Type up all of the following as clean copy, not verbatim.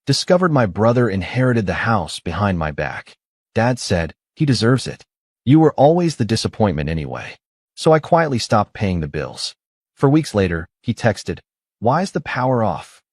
Discovered my brother inherited the house behind my back. Dad said, "He deserves it. You were always the disappointment anyway." So I quietly stopped paying the bills. For weeks later, he texted, "Why is the power off?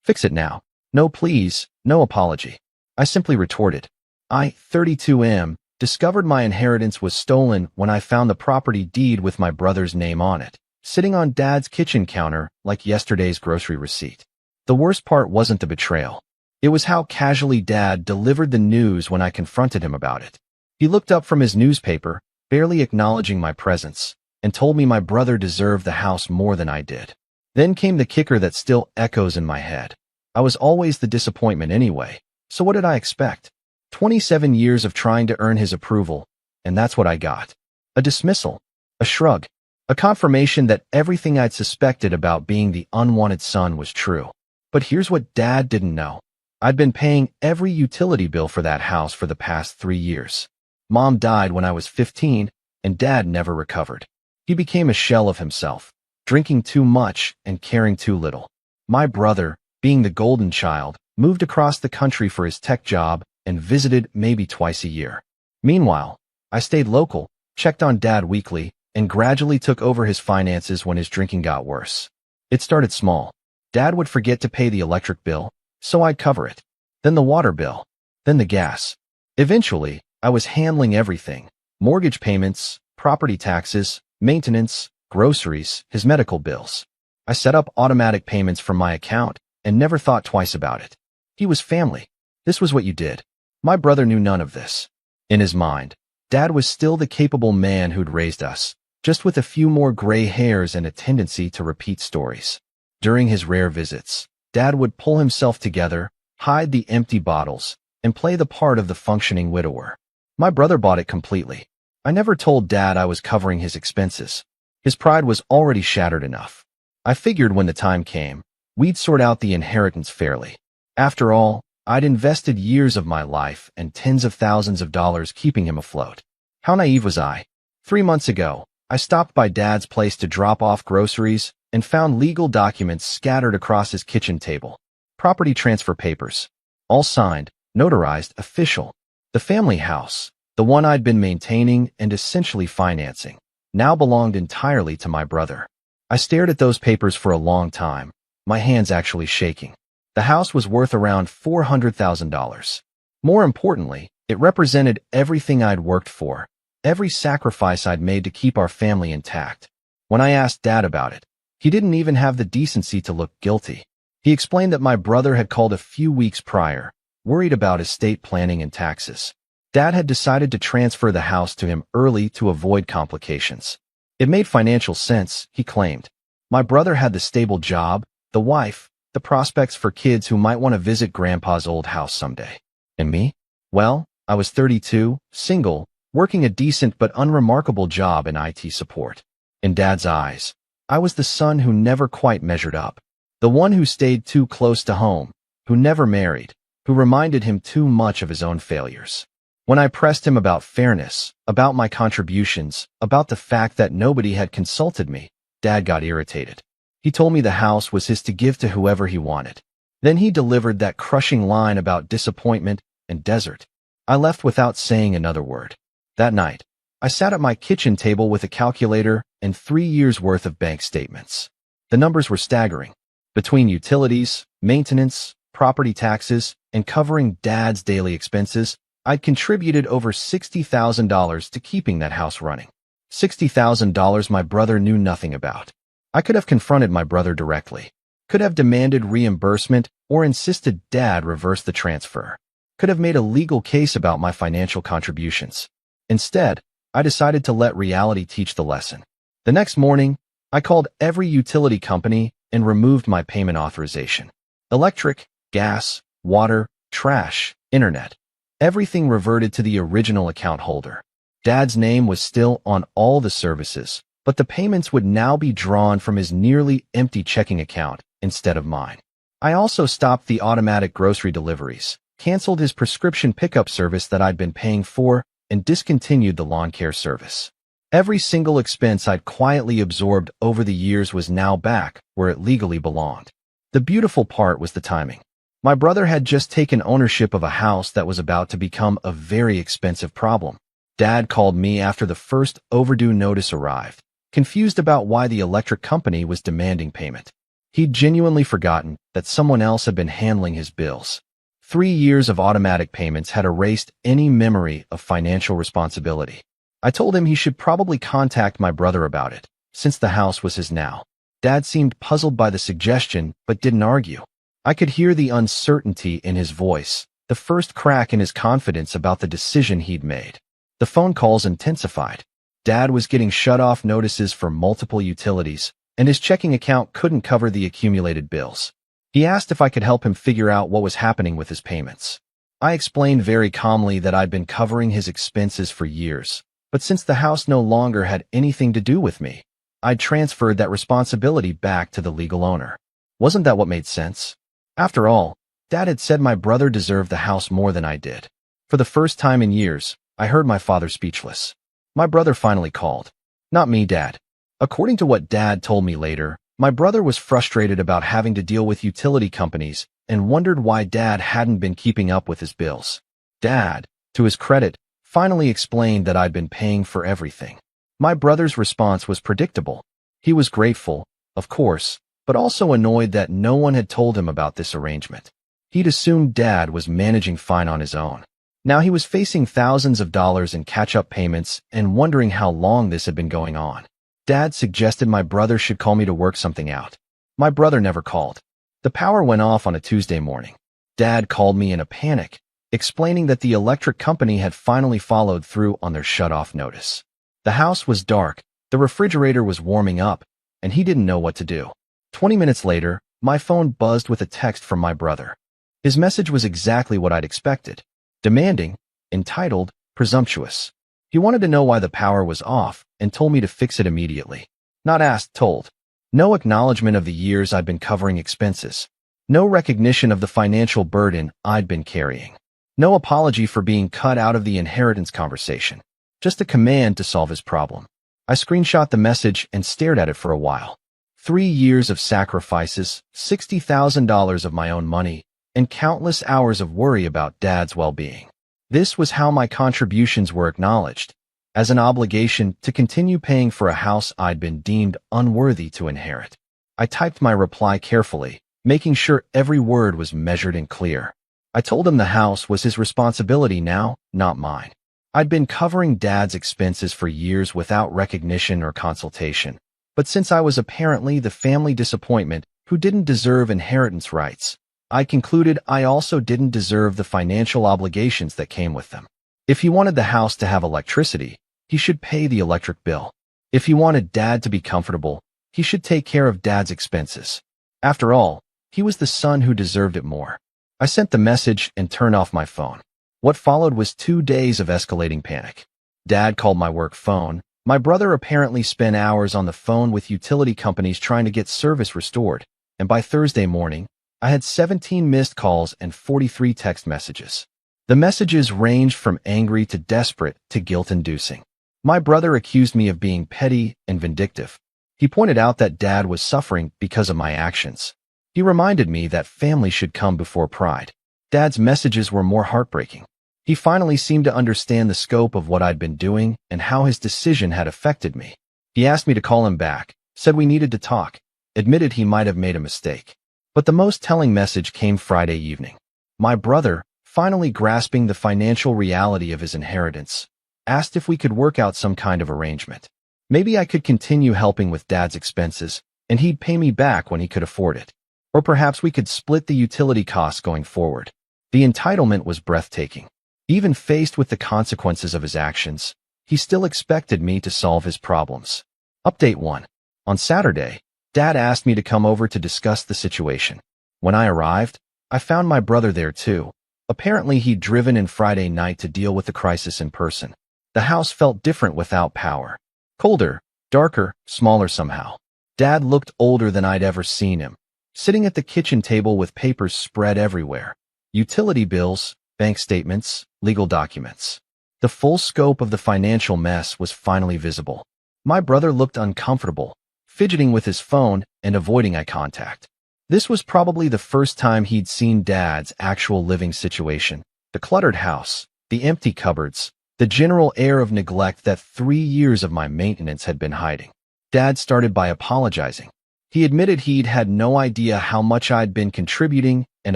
Fix it now." No please, no apology. I simply retorted, "I, 32 discovered my inheritance was stolen when I found the property deed with my brother's name on it, sitting on Dad's kitchen counter like yesterday's grocery receipt." The worst part wasn't the betrayal. It was how casually Dad delivered the news when I confronted him about it. He looked up from his newspaper, barely acknowledging my presence, and told me my brother deserved the house more than I did. Then came the kicker that still echoes in my head. I was always the disappointment anyway, so what did I expect? 27 years of trying to earn his approval, and that's what I got. A dismissal, a shrug, a confirmation that everything I'd suspected about being the unwanted son was true. But here's what Dad didn't know. I'd been paying every utility bill for that house for the past 3 years. Mom died when I was 15, and Dad never recovered. He became a shell of himself, drinking too much and caring too little. My brother, being the golden child, moved across the country for his tech job and visited maybe twice a year. Meanwhile, I stayed local, checked on Dad weekly, and gradually took over his finances when his drinking got worse. It started small. Dad would forget to pay the electric bill, so I'd cover it. Then the water bill. Then the gas. Eventually, I was handling everything: mortgage payments, property taxes, maintenance, groceries, his medical bills. I set up automatic payments from my account and never thought twice about it. He was family. This was what you did. My brother knew none of this. In his mind, Dad was still the capable man who'd raised us, just with a few more gray hairs and a tendency to repeat stories. During his rare visits, Dad would pull himself together, hide the empty bottles, and play the part of the functioning widower. My brother bought it completely. I never told Dad I was covering his expenses. His pride was already shattered enough. I figured when the time came, we'd sort out the inheritance fairly. After all, I'd invested years of my life and tens of thousands of dollars keeping him afloat. How naive was I? 3 months ago, I stopped by Dad's place to drop off groceries and found legal documents scattered across his kitchen table. Property transfer papers. All signed, notarized, official. The family house, the one I'd been maintaining and essentially financing, now belonged entirely to my brother. I stared at those papers for a long time, my hands actually shaking. The house was worth around $400,000. More importantly, it represented everything I'd worked for, every sacrifice I'd made to keep our family intact. When I asked Dad about it, he didn't even have the decency to look guilty. He explained that my brother had called a few weeks prior, worried about estate planning and taxes. Dad had decided to transfer the house to him early to avoid complications. It made financial sense, he claimed. My brother had the stable job, the wife, the prospects for kids who might want to visit Grandpa's old house someday. And me? Well, I was 32, single, working a decent but unremarkable job in IT support. In Dad's eyes, I was the son who never quite measured up, the one who stayed too close to home, who never married, who reminded him too much of his own failures. When I pressed him about fairness, about my contributions, about the fact that nobody had consulted me, Dad got irritated. He told me the house was his to give to whoever he wanted. Then he delivered that crushing line about disappointment and desert. I left without saying another word. That night, I sat at my kitchen table with a calculator and 3 years' worth of bank statements. The numbers were staggering. Between utilities, maintenance, property taxes, and covering Dad's daily expenses, I'd contributed over $60,000 to keeping that house running. $60,000 my brother knew nothing about. I could have confronted my brother directly, could have demanded reimbursement or insisted Dad reverse the transfer, could have made a legal case about my financial contributions. Instead, I decided to let reality teach the lesson. The next morning, I called every utility company and removed my payment authorization. Electric, gas, water, trash, internet. Everything reverted to the original account holder. Dad's name was still on all the services, but the payments would now be drawn from his nearly empty checking account instead of mine. I also stopped the automatic grocery deliveries, canceled his prescription pickup service that I'd been paying for, and discontinued the lawn care service. Every single expense I'd quietly absorbed over the years was now back where it legally belonged. The beautiful part was the timing. My brother had just taken ownership of a house that was about to become a very expensive problem. Dad called me after the first overdue notice arrived, confused about why the electric company was demanding payment. He'd genuinely forgotten that someone else had been handling his bills. 3 years of automatic payments had erased any memory of financial responsibility. I told him he should probably contact my brother about it, since the house was his now. Dad seemed puzzled by the suggestion, but didn't argue. I could hear the uncertainty in his voice, the first crack in his confidence about the decision he'd made. The phone calls intensified. Dad was getting shut-off notices for multiple utilities, and his checking account couldn't cover the accumulated bills. He asked if I could help him figure out what was happening with his payments. I explained very calmly that I'd been covering his expenses for years, but since the house no longer had anything to do with me, I'd transferred that responsibility back to the legal owner. Wasn't that what made sense? After all, Dad had said my brother deserved the house more than I did. For the first time in years, I heard my father speechless. My brother finally called. Not me, Dad. According to what Dad told me later, my brother was frustrated about having to deal with utility companies and wondered why Dad hadn't been keeping up with his bills. Dad, to his credit, finally explained that I'd been paying for everything. My brother's response was predictable. He was grateful, of course, but also annoyed that no one had told him about this arrangement. He'd assumed Dad was managing fine on his own. Now he was facing thousands of dollars in catch-up payments and wondering how long this had been going on. Dad suggested my brother should call me to work something out. My brother never called. The power went off on a Tuesday morning. Dad called me in a panic, explaining that the electric company had finally followed through on their shut-off notice. The house was dark, the refrigerator was warming up, and he didn't know what to do. 20 minutes later, my phone buzzed with a text from my brother. His message was exactly what I'd expected. Demanding, entitled, presumptuous. He wanted to know why the power was off and told me to fix it immediately. Not asked, told. No acknowledgement of the years I'd been covering expenses. No recognition of the financial burden I'd been carrying. No apology for being cut out of the inheritance conversation. Just a command to solve his problem. I screenshot the message and stared at it for a while. 3 years of sacrifices, $60,000 of my own money, and countless hours of worry about Dad's well-being. This was how my contributions were acknowledged, as an obligation to continue paying for a house I'd been deemed unworthy to inherit. I typed my reply carefully, making sure every word was measured and clear. I told him the house was his responsibility now, not mine. I'd been covering Dad's expenses for years without recognition or consultation. But since I was apparently the family disappointment who didn't deserve inheritance rights, I concluded I also didn't deserve the financial obligations that came with them. If he wanted the house to have electricity, he should pay the electric bill. If he wanted Dad to be comfortable, he should take care of Dad's expenses. After all, he was the son who deserved it more. I sent the message and turned off my phone. What followed was 2 days of escalating panic. Dad called my work phone. My brother apparently spent hours on the phone with utility companies trying to get service restored, and by Thursday morning, I had 17 missed calls and 43 text messages. The messages ranged from angry to desperate to guilt-inducing. My brother accused me of being petty and vindictive. He pointed out that Dad was suffering because of my actions. He reminded me that family should come before pride. Dad's messages were more heartbreaking. He finally seemed to understand the scope of what I'd been doing and how his decision had affected me. He asked me to call him back, said we needed to talk, admitted he might have made a mistake. But the most telling message came Friday evening. My brother, finally grasping the financial reality of his inheritance, asked if we could work out some kind of arrangement. Maybe I could continue helping with Dad's expenses, and he'd pay me back when he could afford it. Or perhaps we could split the utility costs going forward. The entitlement was breathtaking. Even faced with the consequences of his actions, he still expected me to solve his problems. Update 1. On Saturday, Dad asked me to come over to discuss the situation. When I arrived, I found my brother there too. Apparently he'd driven in Friday night to deal with the crisis in person. The house felt different without power. Colder, darker, smaller somehow. Dad looked older than I'd ever seen him, sitting at the kitchen table with papers spread everywhere. Utility bills, bank statements, legal documents. The full scope of the financial mess was finally visible. My brother looked uncomfortable, fidgeting with his phone and avoiding eye contact. This was probably the first time he'd seen Dad's actual living situation. The cluttered house, the empty cupboards, the general air of neglect that 3 years of my maintenance had been hiding. Dad started by apologizing. He admitted he'd had no idea how much I'd been contributing and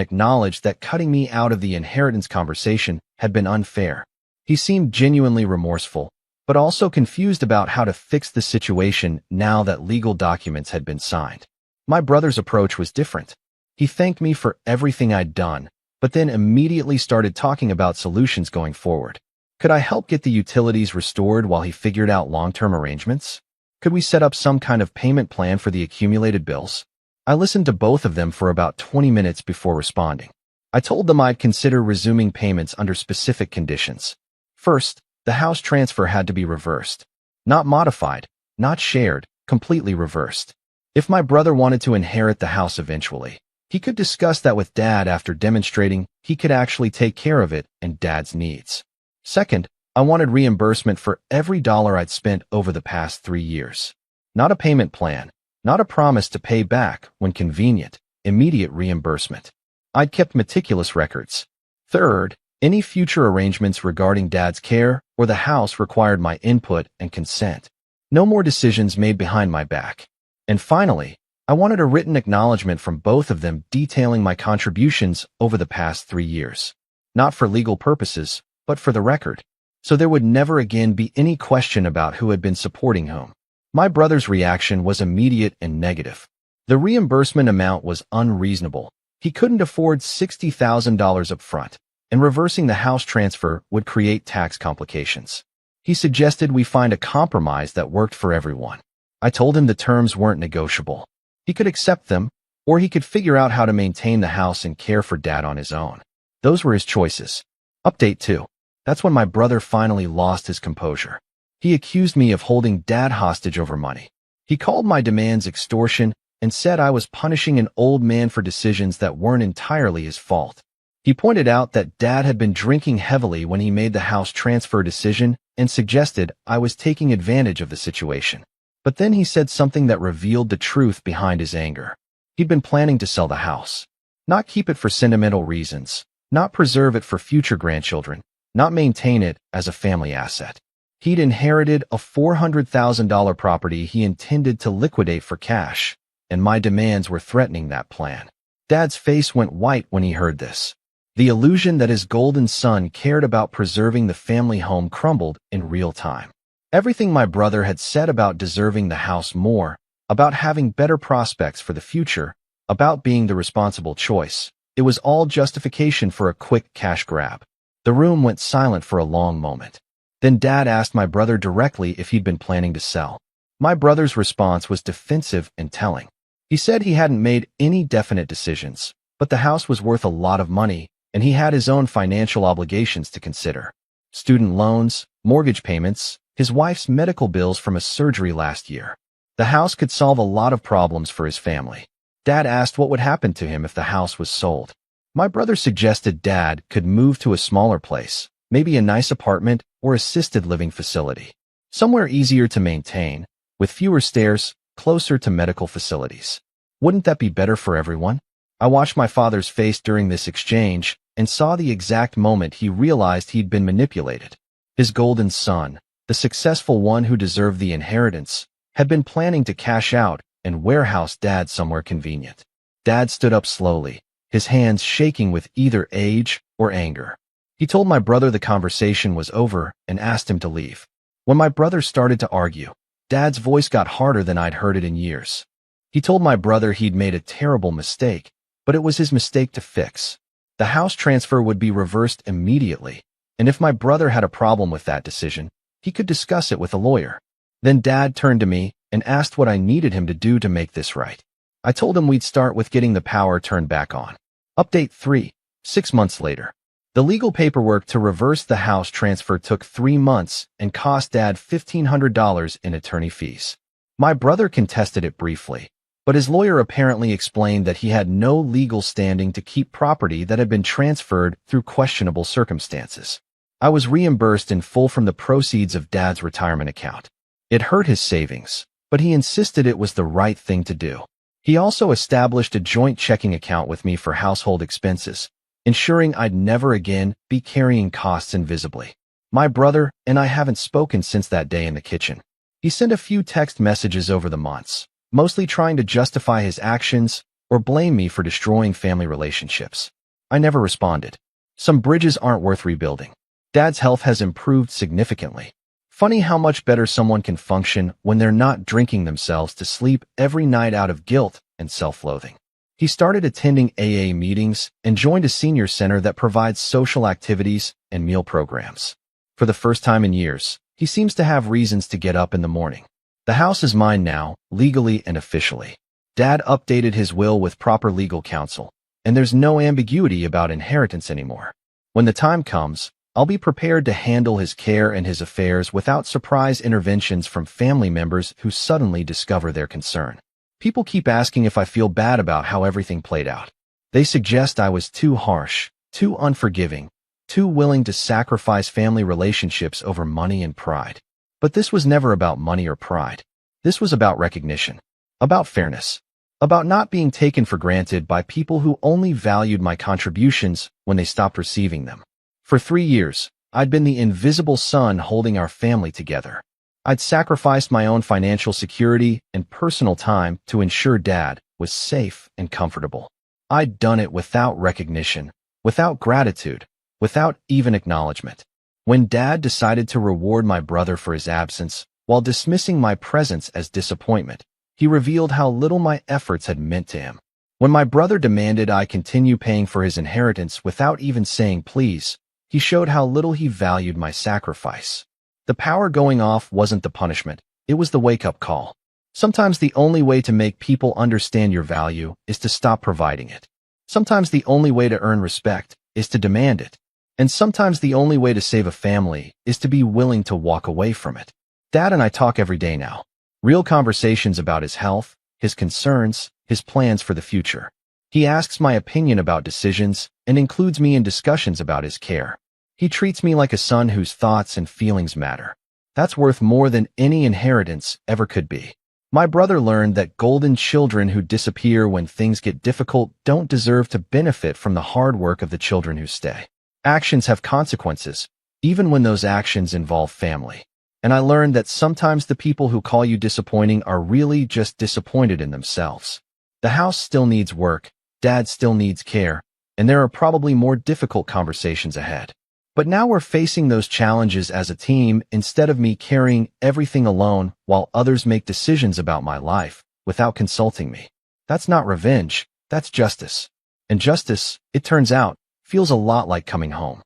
acknowledged that cutting me out of the inheritance conversation had been unfair. He seemed genuinely remorseful, but also confused about how to fix the situation now that legal documents had been signed. My brother's approach was different. He thanked me for everything I'd done, but then immediately started talking about solutions going forward. Could I help get the utilities restored while he figured out long-term arrangements? Could we set up some kind of payment plan for the accumulated bills? I listened to both of them for about 20 minutes before responding. I told them I'd consider resuming payments under specific conditions. First, the house transfer had to be reversed. Not modified, not shared, completely reversed. If my brother wanted to inherit the house eventually, he could discuss that with Dad after demonstrating he could actually take care of it and Dad's needs. Second, I wanted reimbursement for every dollar I'd spent over the past 3 years. Not a payment plan, not a promise to pay back when convenient, immediate reimbursement. I'd kept meticulous records. Third, any future arrangements regarding Dad's care or the house required my input and consent. No more decisions made behind my back. And finally, I wanted a written acknowledgement from both of them detailing my contributions over the past 3 years. Not for legal purposes, but for the record. So there would never again be any question about who had been supporting whom. My brother's reaction was immediate and negative. The reimbursement amount was unreasonable. He couldn't afford $60,000 up front, and reversing the house transfer would create tax complications. He suggested we find a compromise that worked for everyone. I told him the terms weren't negotiable. He could accept them, or he could figure out how to maintain the house and care for Dad on his own. Those were his choices. Update 2. That's when my brother finally lost his composure. He accused me of holding Dad hostage over money. He called my demands extortion and said I was punishing an old man for decisions that weren't entirely his fault. He pointed out that Dad had been drinking heavily when he made the house transfer decision and suggested I was taking advantage of the situation. But then he said something that revealed the truth behind his anger. He'd been planning to sell the house. Not keep it for sentimental reasons, not preserve it for future grandchildren, not maintain it as a family asset. He'd inherited a $400,000 property he intended to liquidate for cash, and my demands were threatening that plan. Dad's face went white when he heard this. The illusion that his golden son cared about preserving the family home crumbled in real time. Everything my brother had said about deserving the house more, about having better prospects for the future, about being the responsible choice, it was all justification for a quick cash grab. The room went silent for a long moment. Then Dad asked my brother directly if he'd been planning to sell. My brother's response was defensive and telling. He said he hadn't made any definite decisions, but the house was worth a lot of money, and he had his own financial obligations to consider. Student loans, mortgage payments, his wife's medical bills from a surgery last year. The house could solve a lot of problems for his family. Dad asked what would happen to him if the house was sold. My brother suggested Dad could move to a smaller place, maybe a nice apartment or assisted living facility. Somewhere easier to maintain, with fewer stairs, closer to medical facilities. Wouldn't that be better for everyone? I watched my father's face during this exchange and saw the exact moment he realized he'd been manipulated. His golden son, the successful one who deserved the inheritance, had been planning to cash out and warehouse Dad somewhere convenient. Dad stood up slowly, his hands shaking with either age or anger. He told my brother the conversation was over and asked him to leave. When my brother started to argue, Dad's voice got harder than I'd heard it in years. He told my brother he'd made a terrible mistake, but it was his mistake to fix. The house transfer would be reversed immediately, and if my brother had a problem with that decision, he could discuss it with a lawyer. Then Dad turned to me and asked what I needed him to do to make this right. I told him we'd start with getting the power turned back on. Update 3. 6 months later. The legal paperwork to reverse the house transfer took 3 months and cost Dad $1,500 in attorney fees. My brother contested it briefly, but his lawyer apparently explained that he had no legal standing to keep property that had been transferred through questionable circumstances. I was reimbursed in full from the proceeds of Dad's retirement account. It hurt his savings, but he insisted it was the right thing to do. He also established a joint checking account with me for household expenses, ensuring I'd never again be carrying costs invisibly. My brother and I haven't spoken since that day in the kitchen. He sent a few text messages over the months, mostly trying to justify his actions or blame me for destroying family relationships. I never responded. Some bridges aren't worth rebuilding. Dad's health has improved significantly. Funny how much better someone can function when they're not drinking themselves to sleep every night out of guilt and self-loathing. He started attending AA meetings and joined a senior center that provides social activities and meal programs. For the first time in years, he seems to have reasons to get up in the morning. The house is mine now, legally and officially. Dad updated his will with proper legal counsel, and there's no ambiguity about inheritance anymore. When the time comes, I'll be prepared to handle his care and his affairs without surprise interventions from family members who suddenly discover their concern. People keep asking if I feel bad about how everything played out. They suggest I was too harsh, too unforgiving, too willing to sacrifice family relationships over money and pride. But this was never about money or pride. This was about recognition, about fairness, about not being taken for granted by people who only valued my contributions when they stopped receiving them. For 3 years, I'd been the invisible son holding our family together. I'd sacrificed my own financial security and personal time to ensure Dad was safe and comfortable. I'd done it without recognition, without gratitude, without even acknowledgement. When Dad decided to reward my brother for his absence, while dismissing my presence as disappointment, he revealed how little my efforts had meant to him. When my brother demanded I continue paying for his inheritance without even saying please, he showed how little he valued my sacrifice. The power going off wasn't the punishment, it was the wake-up call. Sometimes the only way to make people understand your value is to stop providing it. Sometimes the only way to earn respect is to demand it. And sometimes the only way to save a family is to be willing to walk away from it. Dad and I talk every day now. Real conversations about his health, his concerns, his plans for the future. He asks my opinion about decisions and includes me in discussions about his care. He treats me like a son whose thoughts and feelings matter. That's worth more than any inheritance ever could be. My brother learned that golden children who disappear when things get difficult don't deserve to benefit from the hard work of the children who stay. Actions have consequences, even when those actions involve family. And I learned that sometimes the people who call you disappointing are really just disappointed in themselves. The house still needs work, Dad still needs care, and there are probably more difficult conversations ahead. But now we're facing those challenges as a team instead of me carrying everything alone while others make decisions about my life without consulting me. That's not revenge, that's justice. And justice, it turns out, feels a lot like coming home.